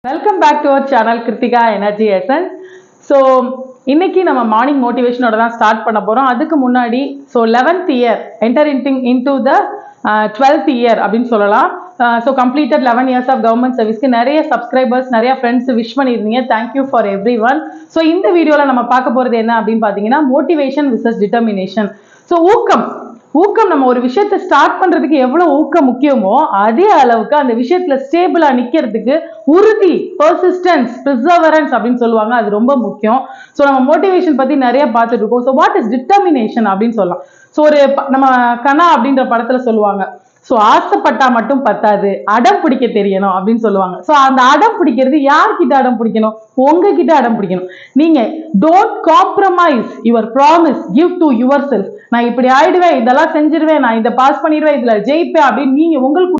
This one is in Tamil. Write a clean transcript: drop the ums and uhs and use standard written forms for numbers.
Welcome back to our channel Kiruthika energy essence. So இன்னைக்கு நம்ம மார்னிங் மோட்டிவேஷனோட தான் ஸ்டார்ட் பண்ண போகிறோம். அதுக்கு முன்னாடி 11th year enter into the 12th year அப்படின்னு சொல்லலாம். So completed 11 years of government சர்வீஸ்க்கு நிறைய சப்ஸ்கிரைபர்ஸ் நிறைய ஃப்ரெண்ட்ஸ் விஷ் பண்ணியிருந்தீங்க. Thank you for everyone. So இந்த வீடியோவில் நம்ம பார்க்க போகிறது என்ன அப்படின்னு பார்த்தீங்கன்னா மோட்டிவேஷன் விசஸ் டிட்டர்மினேஷன். ஸோ ஊக்கம் நம்ம ஒரு விஷயத்தை ஸ்டார்ட் பண்றதுக்கு எவ்வளவு ஊக்கம் முக்கியமோ அதே அளவுக்கு அந்த விஷயத்துல ஸ்டேபிளா நிக்கிறதுக்கு உறுதி, பெர்சிஸ்டன்ஸ், பெர்சவரன்ஸ் அப்படின்னு சொல்லுவாங்க, அது ரொம்ப முக்கியம். ஸோ நம்ம மோட்டிவேஷன் பத்தி நிறைய பார்த்துட்டு இருக்கோம். ஸோ வாட் இஸ் டிட்டர்மினேஷன் அப்படின்னு சொல்லலாம். ஸோ ஒரு நம்ம கனா அப்படின்ற படத்துல சொல்லுவாங்க, ஸோ ஆசைப்பட்டா மட்டும் பத்தாது, அடம் பிடிக்க தெரியணும் அப்படின்னு சொல்லுவாங்க. ஸோ அந்த அடம் பிடிக்கிறது யார்கிட்ட அடம் பிடிக்கணும்? உங்ககிட்ட அடம் பிடிக்கணும். நீங்க don't compromise your promise, give to your self. நான் இப்படி ஆயிடுவேன், இதெல்லாம் செஞ்சிருவேன், நான் இதை பாஸ் பண்ணிடுவேன், இதுல ஜெயிப்பேன் அப்படின்னு நீங்க உங்களுக்கு